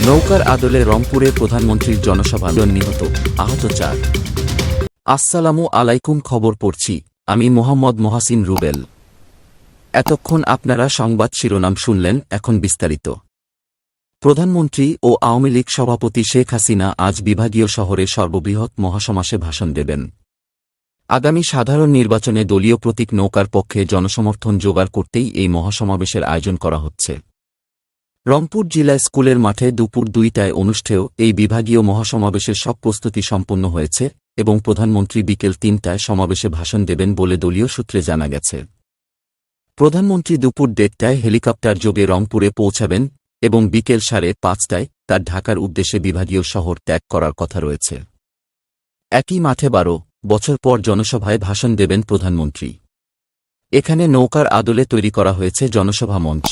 নৌকার আদলে রংপুরে প্রধানমন্ত্রীর জনসভা, নিহত আহত 4। আসসালামু আলাইকুম। খবর পড়ছি আমি মোহাম্মদ মহাসিন রুবেল। এতক্ষণ আপনারা সংবাদ শিরোনাম শুনলেন, এখন বিস্তারিত। প্রধানমন্ত্রী ও আওয়ামী লীগ সভাপতি শেখ হাসিনা আজ বিভাগীয় শহরে সর্ববৃহৎ মহাসমাবেশে ভাষণ দেবেন। আগামী সাধারণ নির্বাচনে দলীয় প্রতীক নৌকার পক্ষে জনসমর্থন জোগাড় করতেই এই মহাসমাবেশের আয়োজন করা হচ্ছে। রংপুর জিলা স্কুলের মাঠে দুপুর 2টায় অনুষ্ঠেয় এই বিভাগীয় মহাসমাবেশের সব প্রস্তুতি সম্পন্ন হয়েছে এবং প্রধানমন্ত্রী বিকেল 3টায় সমাবেশে ভাষণ দেবেন বলে দলীয় সূত্রে জানা গেছে। প্রধানমন্ত্রী দুপুর 1টায় হেলিকপ্টার যোগে রংপুরে পৌঁছাবেন এবং বিকেল 5:30টায় তার ঢাকার উদ্দেশ্যে বিভাগীয় শহর ত্যাগ করার কথা রয়েছে। একই মাঠে 12 বছর পর জনসভায় ভাষণ দেবেন প্রধানমন্ত্রী। এখানে নৌকার আদলে তৈরি করা হয়েছে জনসভা মঞ্চ।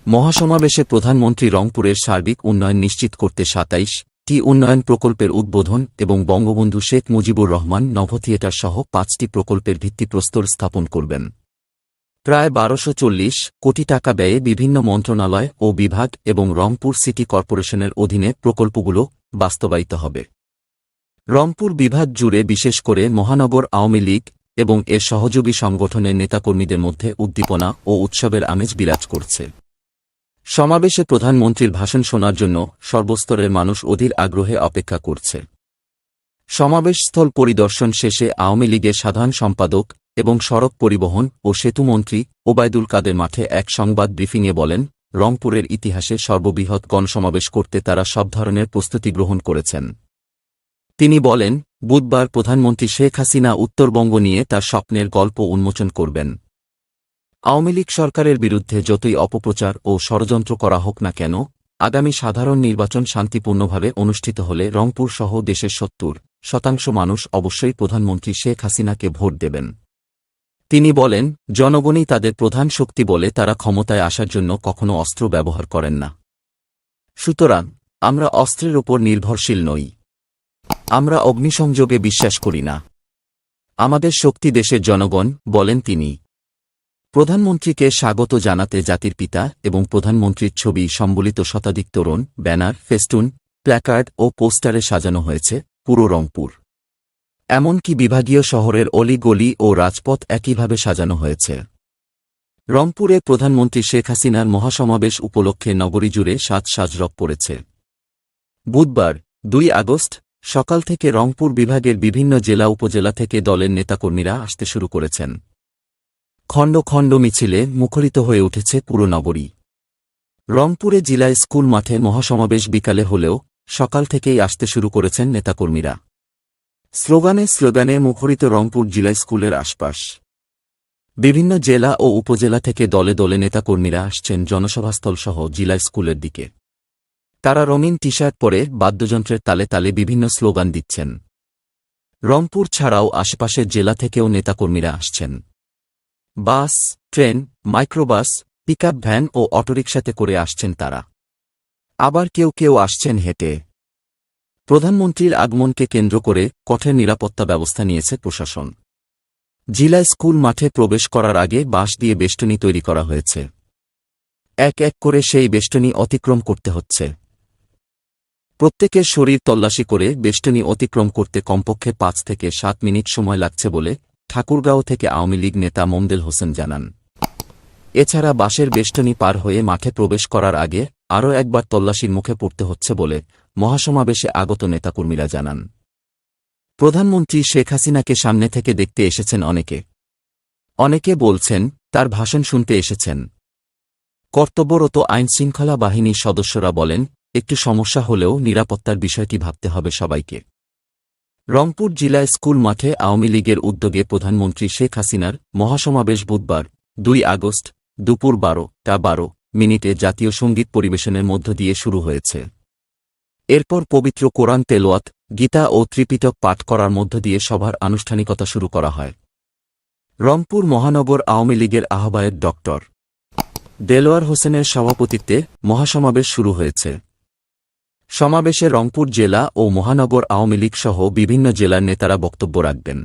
মহাসমাবেশে প্রধানমন্ত্রী রংপুরের সার্বিক উন্নয়ন নিশ্চিত করতে 27টি উন্নয়ন প্রকল্পের উদ্বোধন এবং বঙ্গবন্ধু শেখ মুজিবুর রহমান নভ থিয়েটার সহ 5টি প্রকল্পের ভিত্তিপ্রস্তর স্থাপন করবেন। প্রায় 1240 কোটি টাকা ব্যয়ে বিভিন্ন মন্ত্রণালয় ও বিভাগ এবং রংপুর সিটি কর্পোরেশনের অধীনে প্রকল্পগুলো বাস্তবায়িত হবে। রংপুর বিভাগ জুড়ে বিশেষ করে মহানগর আওয়ামী লীগ এবং এর সহযোগী সংগঠনের নেতাকর্মীদের মধ্যে উদ্দীপনা ও উৎসবের আমেজ বিরাজ করছে। সমাবেশে প্রধানমন্ত্রীর ভাষণ শোনার জন্য সর্বস্তরের মানুষ অধীর আগ্রহে অপেক্ষা করছে। সমাবেশস্থল পরিদর্শন শেষে আওয়ামী লীগের সাধারণ সম্পাদক এবং সড়ক পরিবহন ও সেতুমন্ত্রী ওবায়দুল কাদের মাঠে এক সংবাদ ব্রিফিংয়ে বলেন, রংপুরের ইতিহাসে সর্ববৃহৎ গণসমাবেশ করতে তারা সব ধরনের প্রস্তুতি গ্রহণ করেছেন। তিনি বলেন, বুধবার প্রধানমন্ত্রী শেখ হাসিনা উত্তরবঙ্গ নিয়ে তার স্বপ্নের গল্প উন্মোচন করবেন। আওয়ামী লীগ সরকারের বিরুদ্ধে যতই অপপ্রচার ও ষড়যন্ত্র করা হোক না কেন, আগামী সাধারণ নির্বাচন শান্তিপূর্ণভাবে অনুষ্ঠিত হলে রংপুর সহ দেশের 70% মানুষ অবশ্যই প্রধানমন্ত্রী শেখ হাসিনাকে ভোট দেবেন। তিনি বলেন, জনগণই তাদের প্রধান শক্তি বলে তারা ক্ষমতায় আসার জন্য কখনো অস্ত্র ব্যবহার করেন না। সুতরাং আমরা অস্ত্রের ওপর নির্ভরশীল নই। আমরা অগ্নিসংযোগে বিশ্বাস করি না। আমাদের শক্তি দেশের জনগণ, বলেন তিনি। প্রধানমন্ত্রীকে স্বাগত জানাতে জাতির পিতা এবং প্রধানমন্ত্রীর ছবি সম্বলিত শতাধিক তোরণ, ব্যানার, ফেস্টুন, প্ল্যাকার্ড ও পোস্টারে সাজানো হয়েছে পুরো রংপুর। এমনকি বিভাগীয় শহরের অলি-গলি ও রাজপথ একইভাবে সাজানো হয়েছে। রংপুরে প্রধানমন্ত্রী শেখ হাসিনার মহাসমাবেশ উপলক্ষে নগরী জুড়ে সাজরব পড়েছে। বুধবার 2 আগস্ট সকাল থেকে রংপুর বিভাগের বিভিন্ন জেলা উপজেলা থেকে দলের নেতাকর্মীরা আসতে শুরু করেছেন। খণ্ড খণ্ড মিছিলে মুখরিত হয়ে উঠেছে পুরো নগরী। রংপুরে জেলা স্কুল মাঠে মহাসমাবেশ বিকালে হলেও সকাল থেকেই আসতে শুরু করেছেন নেতাকর্মীরা। স্লোগানে মুখরিত রংপুর জেলা স্কুলের আশপাশ। বিভিন্ন জেলা ও উপজেলা থেকে দলে দলে নেতাকর্মীরা আসছেন জনসভাস্থলসহ জেলা স্কুলের দিকে। তারা রঙিন টি-শার্ট পরে বাদ্যযন্ত্রের তালে তালে বিভিন্ন স্লোগান দিচ্ছেন। রংপুর ছাড়াও আশেপাশের জেলা থেকেও নেতাকর্মীরা আসছেন। বাস, ট্রেন, মাইক্রোবাস, পিকআপ ভ্যান ও অটোরিকশাতে করে আসছেন তারা। আবার কেউ আসছেন হেঁটে। প্রধানমন্ত্রীর আগমনকে কেন্দ্র করে কঠোর নিরাপত্তা ব্যবস্থা নিয়েছে প্রশাসন। জেলা স্কুল মাঠে প্রবেশ করার আগে বাঁশ দিয়ে বেষ্টনী তৈরি করা হয়েছে। এক এক করে সেই বেষ্টনী অতিক্রম করতে হচ্ছে। প্রত্যেকের শরীর তল্লাশি করে বেষ্টনী অতিক্রম করতে কমপক্ষে 5 থেকে 7 মিনিট সময় লাগছে বলে ঠাকুরগাঁও থেকে আওয়ামী লীগ নেতা মোমদেল হোসেন জানান। এছাড়া বাঁশের বেষ্টনী পার হয়ে মাঠে প্রবেশ করার আগে আরও একবার তল্লাশির মুখে পড়তে হচ্ছে বলে মহাসমাবেশে আগত নেতাকর্মীরা জানান। প্রধানমন্ত্রী শেখ হাসিনাকে সামনে থেকে দেখতে এসেছেন অনেকে বলছেন তার ভাষণ শুনতে এসেছেন। কর্তব্যরত আইনশৃঙ্খলা বাহিনীর সদস্যরা বলেন, একটু সমস্যা হলেও নিরাপত্তার বিষয়টি ভাবতে হবে সবাইকে। রংপুর জেলা স্কুল মাঠে আওয়ামী লীগের উদ্যোগে প্রধানমন্ত্রী শেখ হাসিনার মহাসমাবেশ বুধবার 2 আগস্ট দুপুর 12:12 জাতীয় সঙ্গীত পরিবেশনের মধ্য দিয়ে শুরু হয়েছে। এরপর পবিত্র কোরআন তেলাওয়াত, গীতা ও ত্রিপিটক পাঠ করার মধ্য দিয়ে সভার আনুষ্ঠানিকতা শুরু করা হয়। রংপুর মহানগর আওয়ামী লীগের আহ্বায়ক ডক্টর দেলোয়ার হোসেনের সভাপতিত্বে মহাসমাবেশ শুরু হয়েছে। সমাবেশে রংপুর জেলা ও মহানগর আওয়ামী লীগ সহ বিভিন্ন জেলার নেতারা বক্তব্য রাখবেন।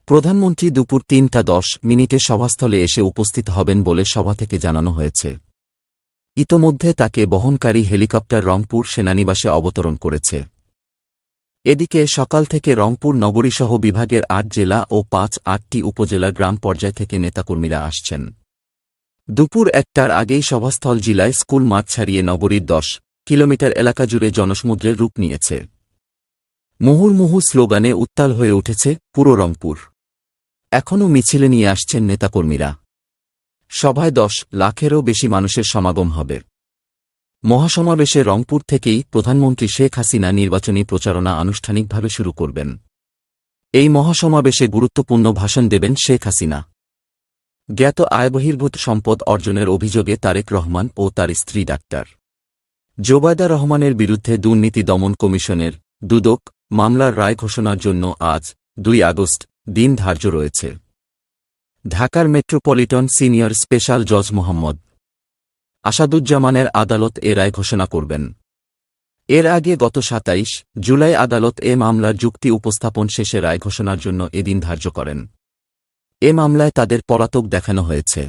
প্রধানমন্ত্রী দুপুর 3:10 সভাস্থলে এসে উপস্থিত হবেন বলে সভা থেকে জানানো হয়েছে। ইতোমধ্যে তাকে বহনকারী হেলিকপ্টার রংপুর সেনানিবাসে অবতরণ করেছে। এদিকে সকাল থেকে রংপুর নগরীসহ বিভাগের ৮ জেলা ও ৫-৮টি উপজেলা গ্রাম পর্যায় থেকে নেতাকর্মীরা আসছেন। দুপুর ১টার আগেই সভাস্থল জেলায় স্কুল মাঠ ছাড়িয়ে নগরীর ১০ কিলোমিটার এলাকা জুড়ে জনসমুদ্রের রূপ নিয়েছে। মুহুর্মুহু স্লোগানে উত্তাল হয়ে উঠেছে পুরো রংপুর। এখনও মিছিলে নিয়ে আসছেন নেতাকর্মীরা। সভায় ১০ লাখেরও বেশি মানুষের সমাগম হবে। মহাসমাবেশে রংপুর থেকেই প্রধানমন্ত্রী শেখ হাসিনা নির্বাচনী প্রচারণা আনুষ্ঠানিকভাবে শুরু করবেন। এই মহাসমাবেশে গুরুত্বপূর্ণ ভাষণ দেবেন শেখ হাসিনা। জ্ঞাত আয়বহির্ভূত সম্পদ অর্জনের অভিযোগে তারেক রহমান ও তার স্ত্রী ডাক্তার জোবায়দা রহমানের বিরুদ্ধে দুর্নীতি দমন কমিশনের দুদক মামলার রায় ঘোষণার জন্য আজ ২ আগস্ট দিন ধার্য রয়েছে। ঢাকার মেট্রোপলিটন সিনিয়র স্পেশাল জজ মোহাম্মদ আসাদুজ্জামানের আদালত এ রায় ঘোষণা করবেন। এর আগে গত ২৭ জুলাই আদালত এ মামলার যুক্তি উপস্থাপন শেষে রায় ঘোষণার জন্য এদিন ধার্য করেন। এ মামলায় তাদের পলাতক দেখানো হয়েছে।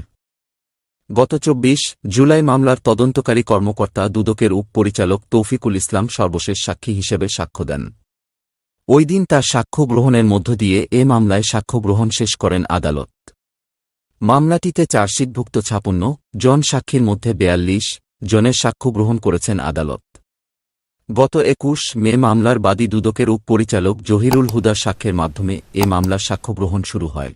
গত ২৪ জুলাই মামলার তদন্তকারী কর্মকর্তা দুদকের উপপরিচালক তৌফিকুল ইসলাম সর্বশেষ সাক্ষী হিসেবে সাক্ষ্য দেন। ওই দিন তার সাক্ষ্য গ্রহণের মধ্য দিয়ে এ মামলায় সাক্ষ্য গ্রহণ শেষ করেন আদালত। মামলাটিতে চার্জশিটভুক্ত ৫৬ জন সাক্ষীর মধ্যে ৪২ জনের সাক্ষ্য গ্রহণ করেছেন আদালত। গত ২১ মে মামলার বাদী দুদকের উপপরিচালক জহিরুল হুদার সাক্ষ্যের মাধ্যমে এ মামলার সাক্ষ্য গ্রহণ শুরু হয়।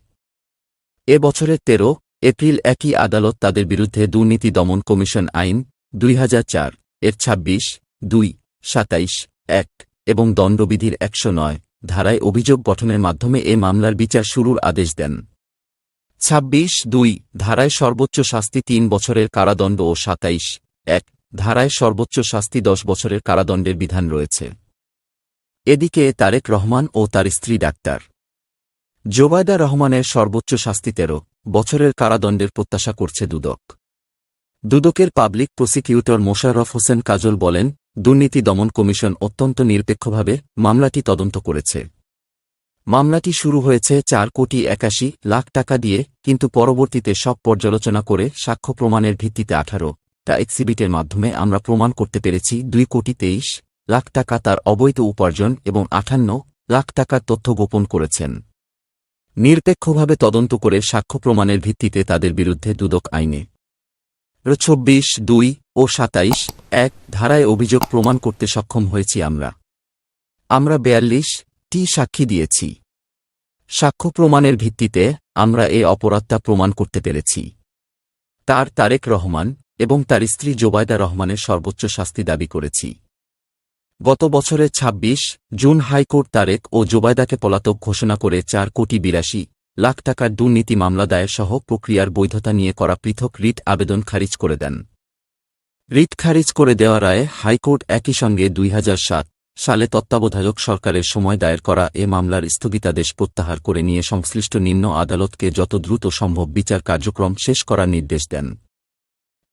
এ বছরের ১৩ এপ্রিল একই আদালত তাদের বিরুদ্ধে দুর্নীতি দমন কমিশন আইন ২০০৪ এর ২৬, ২, ২৭, ১ এবং দণ্ডবিধির ১০৯ ধারায় অভিযোগ গঠনের মাধ্যমে এ মামলার বিচার শুরুর আদেশ দেন। ২৬, ২ ধারায় সর্বোচ্চ শাস্তি ৩ বছরের কারাদণ্ড ও ২৭, ১ ধারায় সর্বোচ্চ শাস্তি ১০ বছরের কারাদণ্ডের বিধান রয়েছে। এদিকে তারেক রহমান ও তার স্ত্রী ডাক্তার জোবায়দা রহমানের সর্বোচ্চ শাস্তি ১৩ বছরের কারাদণ্ডের প্রত্যাশা করছে দুদক। দুদকের পাবলিক প্রসিকিউটর মোশাররফ হোসেন কাজল বলেন, দুর্নীতি দমন কমিশন অত্যন্ত নিরপেক্ষভাবে মামলাটি তদন্ত করেছে। মামলাটি শুরু হয়েছে ৪,৮১,০০,০০০ টাকা দিয়ে, কিন্তু পরবর্তীতে সব পর্যালোচনা করে সাক্ষ্য প্রমাণের ভিত্তিতে ১৮টা এক্সিবিটের মাধ্যমে আমরা প্রমাণ করতে পেরেছি ২,২৩,০০,০০০ টাকা তার অবৈধ উপার্জন এবং ৫৮ লাখ টাকার তথ্য গোপন করেছেন। নিরপেক্ষভাবে তদন্ত করে সাক্ষ্য প্রমাণের ভিত্তিতে তাদের বিরুদ্ধে দুদক আইনে ২৪, ২ ও ২৭, ১ ধারায় অভিযোগ প্রমাণ করতে সক্ষম হয়েছি। আমরা ৪২টি সাক্ষী দিয়েছি। সাক্ষ্য প্রমাণের ভিত্তিতে আমরা এ অপরাধটা প্রমাণ করতে পেরেছি। তারেক রহমান এবং তার স্ত্রী জোবায়দা রহমানের সর্বোচ্চ শাস্তি দাবি করেছি। গত বছরের ২৬ জুন হাইকোর্ট তারেক ও জোবায়দাকে পলাতক ঘোষণা করে ৪,৮২,০০,০০০ টাকার দুর্নীতি মামলা দায়ের সহ প্রক্রিয়ার বৈধতা নিয়ে করা পৃথক রিট আবেদন খারিজ করে দেন। রিট খারিজ করে দেওয়া রায়ে হাইকোর্ট একই সঙ্গে ২০০৭ সালে তত্ত্বাবধায়ক সরকারের সময় দায়ের করা এ মামলার স্থগিতাদেশ প্রত্যাহার করে নিয়ে সংশ্লিষ্ট নিম্ন আদালতকে যত দ্রুত সম্ভব বিচার কার্যক্রম শেষ করার নির্দেশ দেন।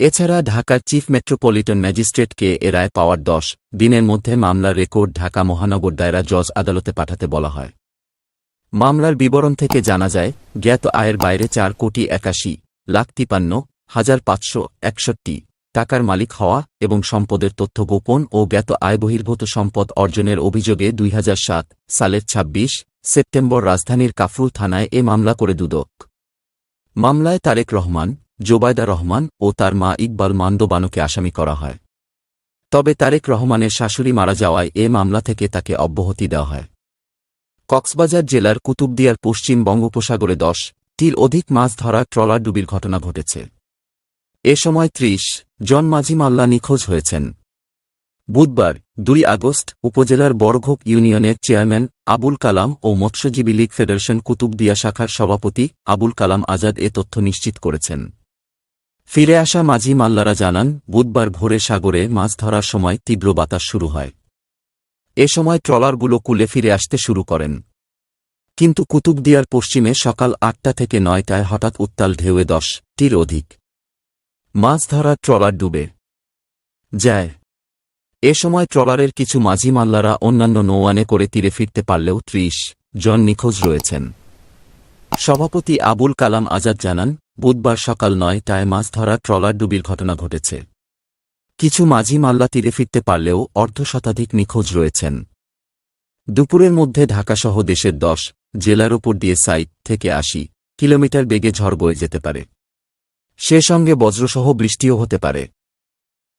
এছাড়া ঢাকার চিফ মেট্রোপলিটন ম্যাজিস্ট্রেটকে এ রায় পাওয়ার ১০ দিনের মধ্যে মামলার রেকর্ড ঢাকা মহানগর দায়রা জজ আদালতে পাঠাতে বলা হয়। মামলার বিবরণ থেকে জানা যায়, জ্ঞাত আয়ের বাইরে ৪,৮১,৫৫,৫৬১ টাকার মালিক হওয়া এবং সম্পদের তথ্য গোপন ও জ্ঞাত আয়বহির্ভূত সম্পদ অর্জনের অভিযোগে ২০০৭ সালের ২৬ সেপ্টেম্বর রাজধানীর কাফরুল থানায় এ মামলা করে দুদক। মামলায় তারেক রহমান, জোবায়দা রহমান ও তার মা ইকবাল মান্দ বানুকে আসামি করা হয়। তবে তারেক রহমানের শাশুড়ি মারা যাওয়ায় এ মামলা থেকে তাকে অব্যাহতি দেওয়া হয়। কক্সবাজার জেলার কুতুবদিয়ার পশ্চিম বঙ্গোপসাগরে ১০টির অধিক মাছ ধরা ট্রলার ডুবির ঘটনা ঘটেছে। এ সময় ৩০ জন মাঝি মাল্লা নিখোঁজ হয়েছেন। বুধবার ২ আগস্ট উপজেলার বড়ঘোপ ইউনিয়নের চেয়ারম্যান আবুল কালাম ও মৎস্যজীবী লীগ ফেডারেশন কুতুবদিয়া শাখার সভাপতি আবুল কালাম আজাদ এ তথ্য নিশ্চিত করেছেন। ফিরে আসা মাঝি মাল্লারা জানান, বুধবার ভোরে সাগরে মাছ ধরার সময় তীব্র বাতাস শুরু হয়। এ সময় ট্রলারগুলো কূলে ফিরে আসতে শুরু করেন। কিন্তু কুতুবদিয়ার পশ্চিমে সকাল ৮টা থেকে ৯টায় হঠাৎ উত্তাল ঢেউয়ে ১০টির অধিক মাছ ধরা ট্রলার ডুবে যায়। এ সময় ট্রলারের কিছু মাঝি মাল্লারা অন্যান্য নৌয়ানে করে তীরে ফিরতে পারলেও ৩০ জন নিখোঁজ রয়েছেন। সভাপতি আবুল কালাম আজাদ জানান, বুধবার সকাল ৯টায় মাছ ধরা ট্রলার ডুবির ঘটনা ঘটেছে। কিছু মাঝি মাল্লা তীরে ফিরতে পারলেও অর্ধশতাধিক নিখোঁজ রয়েছেন। দুপুরের মধ্যে ঢাকাসহ দেশের 10 জেলার ওপর দিয়ে 60 থেকে 80 কিলোমিটার বেগে ঝড় বয়ে যেতে পারে। সে সঙ্গে বজ্রসহ বৃষ্টিও হতে পারে।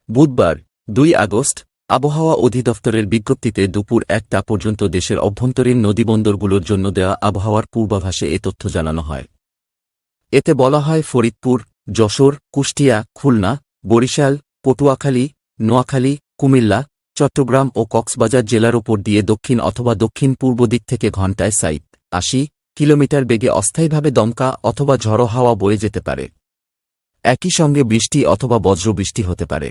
বুধবার 2 আগস্ট আবহাওয়া অধিদপ্তরের বিজ্ঞপ্তিতে দুপুর 1টা পর্যন্ত দেশের অভ্যন্তরীণ নদীবন্দরগুলোর জন্য দেওয়া আবহাওয়ার পূর্বাভাসে এ তথ্য জানানো হয়। এতে বলা হয় ফরিদপুর, যশোর, কুষ্টিয়া, খুলনা, বরিশাল, পটুয়াখালী, নোয়াখালী, কুমিল্লা, চট্টগ্রাম ও কক্সবাজার জেলার ওপর দিয়ে দক্ষিণ অথবা দক্ষিণ পূর্ব দিক থেকে ঘণ্টায় 60-80 কিলোমিটার বেগে অস্থায়ীভাবে দমকা অথবা ঝড়ো হাওয়া বয়ে যেতে পারে। একই সঙ্গে বৃষ্টি অথবা বজ্রবৃষ্টি হতে পারে।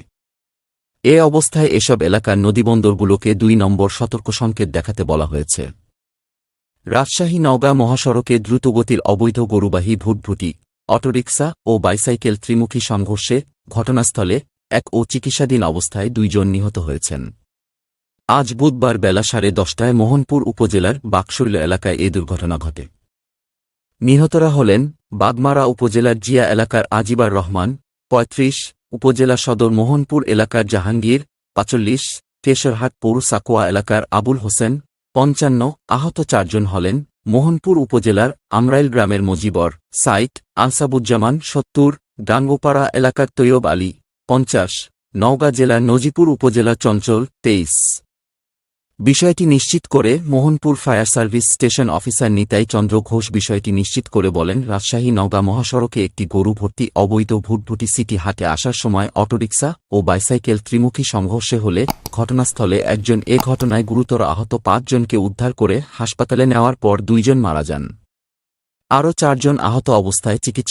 এ অবস্থায় এসব এলাকার নদীবন্দরগুলোকে 2 নম্বর সতর্ক সংকেত দেখাতে বলা হয়েছে। রাজশাহী-নওগাঁ মহাসড়কে দ্রুতগতির অবৈধ গরুবাহী ভুটভুটি, অটোরিকশা ও বাইসাইকেল ত্রিমুখী সংঘর্ষে ঘটনাস্থলে 1 ও চিকিৎসাধীন অবস্থায় 2 জন নিহত হয়েছেন। আজ বুধবার বেলা 10:30টায় মোহনপুর উপজেলার বাকশৈল এলাকায় এ দুর্ঘটনা ঘটে। নিহতরা হলেন বাগমারা উপজেলার জিয়া এলাকার আজিবার রহমান 35, উপজেলা সদর মোহনপুর এলাকার জাহাঙ্গীর 45, কেশরহাট পৌর সাকোয়া এলাকার আবুল হোসেন 55। আহত 4 জন হলেন মোহনপুর উপজেলার আমরাইল গ্রামের মজিবর 60, আনসাবুজ্জামান 70, ডাঙ্গোপাড়া এলাকার তৈয়ব আলী 50, নওগাঁ জেলার নজিপুর উপজেলার চঞ্চল 23। বিষয়টি নিশ্চিত করে Mohanpur fire service station officer Nitai Chandra Ghosh বিষয়টি নিশ্চিত করে বলেন, রাজশাহী-নওগাঁ মহাসড়কে একটি গরু ভর্তি অবৈধ ভুটভুটি সিটি হাটে আসার সময় অটোরিকশা ও বাইসাইকেল ত্রিমুখী সংঘর্ষে হলে ঘটনাস্থলে 1 জন, এ ঘটনায় গুরুতর আহত 5 জনকে উদ্ধার করে হাসপাতালে নেওয়ার পর 2 জন মারা যান। আরও 4 জন আহত অবস্থায় চিকিৎসা